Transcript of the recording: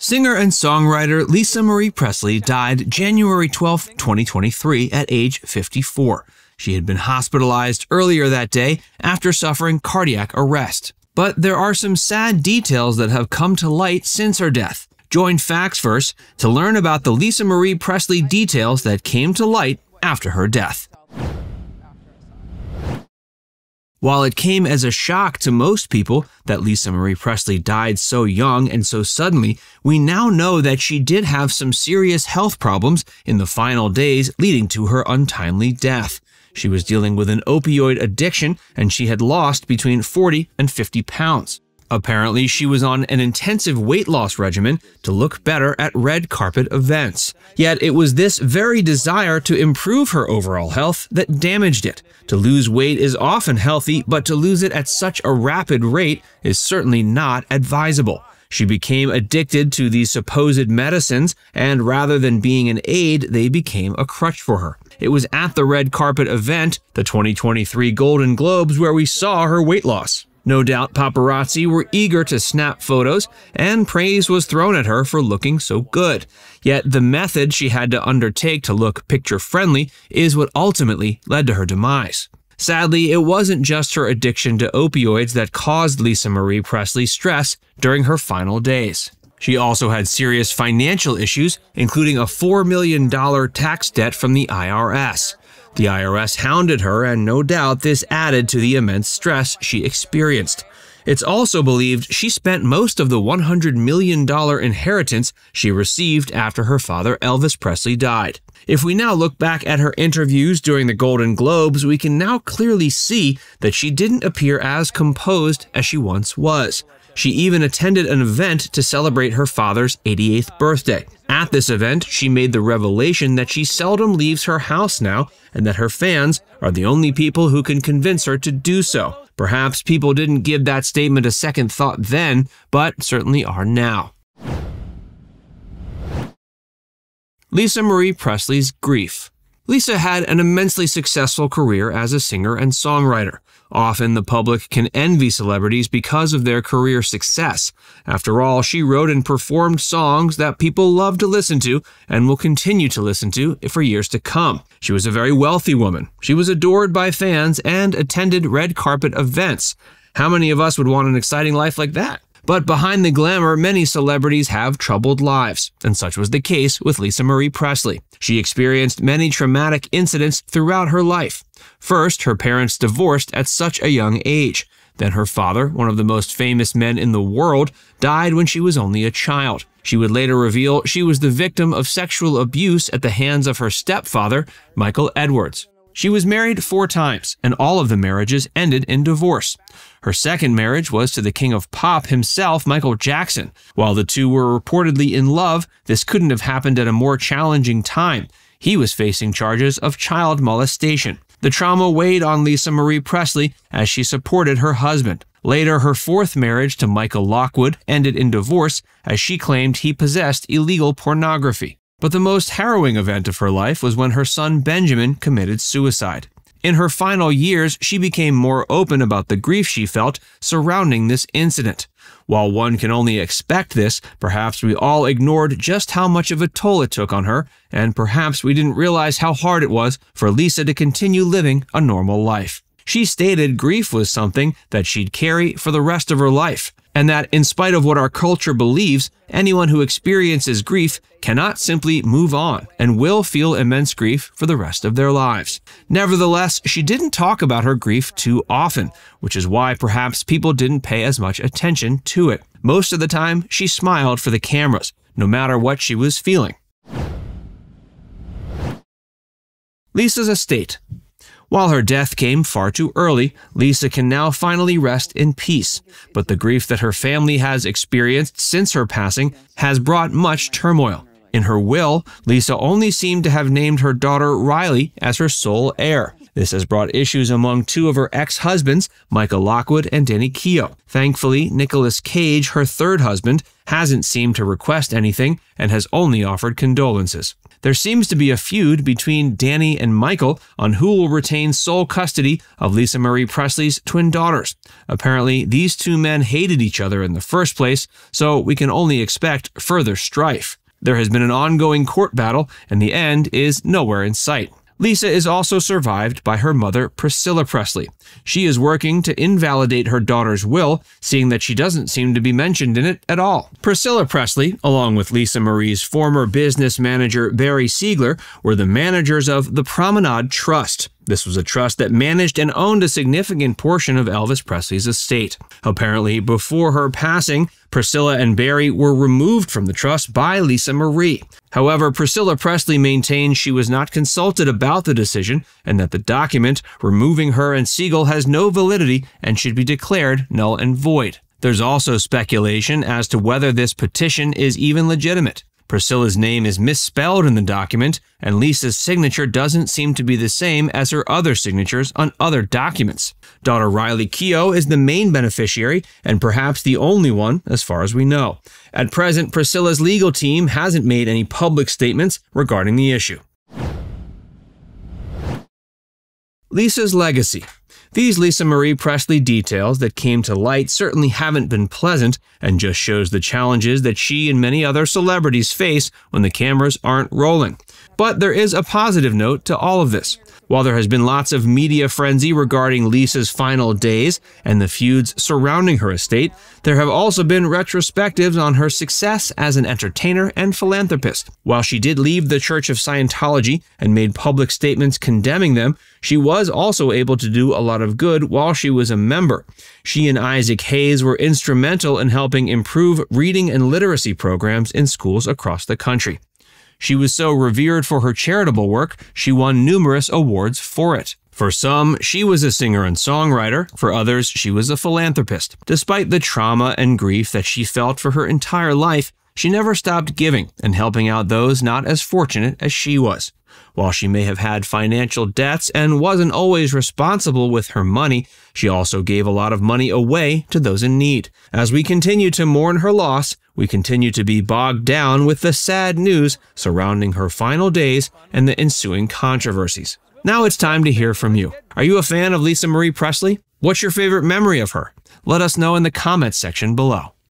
Singer and songwriter Lisa Marie Presley died January 12, 2023 at age 54. She had been hospitalized earlier that day after suffering cardiac arrest. But there are some sad details that have come to light since her death. Join Facts Verse to learn about the Lisa Marie Presley details that came to light after her death. While it came as a shock to most people that Lisa Marie Presley died so young and so suddenly, we now know that she did have some serious health problems in the final days leading to her untimely death. She was dealing with an opioid addiction, and she had lost between 40 and 50 pounds. Apparently, she was on an intensive weight loss regimen to look better at red carpet events. Yet it was this very desire to improve her overall health that damaged it. To lose weight is often healthy, but to lose it at such a rapid rate is certainly not advisable. She became addicted to these supposed medicines, and rather than being an aid, they became a crutch for her. It was at the red carpet event, the 2023 Golden Globes, where we saw her weight loss. No doubt paparazzi were eager to snap photos, and praise was thrown at her for looking so good. Yet the method she had to undertake to look picture-friendly is what ultimately led to her demise. Sadly, it wasn't just her addiction to opioids that caused Lisa Marie Presley stress during her final days. She also had serious financial issues, including a $4 million tax debt from the IRS. The IRS hounded her, and no doubt this added to the immense stress she experienced. It's also believed she spent most of the $100 million inheritance she received after her father Elvis Presley died. If we now look back at her interviews during the Golden Globes, we can now clearly see that she didn't appear as composed as she once was. She even attended an event to celebrate her father's 88th birthday. At this event, she made the revelation that she seldom leaves her house now, and that her fans are the only people who can convince her to do so. Perhaps people didn't give that statement a second thought then, but certainly are now. Lisa Marie Presley's grief. Lisa had an immensely successful career as a singer and songwriter. Often the public can envy celebrities because of their career success. After all, she wrote and performed songs that people love to listen to and will continue to listen to for years to come. She was a very wealthy woman. She was adored by fans and attended red carpet events. How many of us would want an exciting life like that? But behind the glamour, many celebrities have troubled lives, and such was the case with Lisa Marie Presley. She experienced many traumatic incidents throughout her life. First, her parents divorced at such a young age. Then her father, one of the most famous men in the world, died when she was only a child. She would later reveal she was the victim of sexual abuse at the hands of her stepfather, Michael Edwards. She was married 4 times, and all of the marriages ended in divorce. Her second marriage was to the king of pop himself, Michael Jackson. While the two were reportedly in love, this couldn't have happened at a more challenging time. He was facing charges of child molestation. The trauma weighed on Lisa Marie Presley as she supported her husband. Later, her 4th marriage to Michael Lockwood ended in divorce as she claimed he possessed illegal pornography. But the most harrowing event of her life was when her son Benjamin committed suicide. In her final years, she became more open about the grief she felt surrounding this incident. While one can only expect this, perhaps we all ignored just how much of a toll it took on her, and perhaps we didn't realize how hard it was for Lisa to continue living a normal life. She stated grief was something that she'd carry for the rest of her life, and that in spite of what our culture believes, anyone who experiences grief cannot simply move on and will feel immense grief for the rest of their lives. Nevertheless, she didn't talk about her grief too often, which is why perhaps people didn't pay as much attention to it. Most of the time, she smiled for the cameras, no matter what she was feeling. Lisa's estate. While her death came far too early, Lisa can now finally rest in peace. But the grief that her family has experienced since her passing has brought much turmoil. In her will, Lisa only seemed to have named her daughter Riley as her sole heir. This has brought issues among two of her ex-husbands, Michael Lockwood and Danny Keough. Thankfully, Nicolas Cage, her third husband, hasn't seemed to request anything and has only offered condolences. There seems to be a feud between Danny and Michael on who will retain sole custody of Lisa Marie Presley's twin daughters. Apparently, these two men hated each other in the first place, so we can only expect further strife. There has been an ongoing court battle, and the end is nowhere in sight. Lisa is also survived by her mother, Priscilla Presley. She is working to invalidate her daughter's will, seeing that she doesn't seem to be mentioned in it at all. Priscilla Presley, along with Lisa Marie's former business manager, Barry Siegler, were the managers of the Promenade Trust. This was a trust that managed and owned a significant portion of Elvis Presley's estate. Apparently, before her passing, Priscilla and Barry were removed from the trust by Lisa Marie. However, Priscilla Presley maintains she was not consulted about the decision and that the document removing her and Siegel has no validity and should be declared null and void. There's also speculation as to whether this petition is even legitimate. Priscilla's name is misspelled in the document, and Lisa's signature doesn't seem to be the same as her other signatures on other documents. Daughter Riley Keough is the main beneficiary, and perhaps the only one, as far as we know. At present, Priscilla's legal team hasn't made any public statements regarding the issue. Lisa's legacy. These Lisa Marie Presley details that came to light certainly haven't been pleasant and just shows the challenges that she and many other celebrities face when the cameras aren't rolling. But there is a positive note to all of this. While there has been lots of media frenzy regarding Lisa's final days and the feuds surrounding her estate, there have also been retrospectives on her success as an entertainer and philanthropist. While she did leave the Church of Scientology and made public statements condemning them, she was also able to do a lot of good while she was a member. She and Isaac Hayes were instrumental in helping improve reading and literacy programs in schools across the country. She was so revered for her charitable work, she won numerous awards for it. For some, she was a singer and songwriter. For others, she was a philanthropist. Despite the trauma and grief that she felt for her entire life, she never stopped giving and helping out those not as fortunate as she was. While she may have had financial debts and wasn't always responsible with her money, she also gave a lot of money away to those in need. As we continue to mourn her loss, we continue to be bogged down with the sad news surrounding her final days and the ensuing controversies. Now it's time to hear from you. Are you a fan of Lisa Marie Presley? What's your favorite memory of her? Let us know in the comments section below.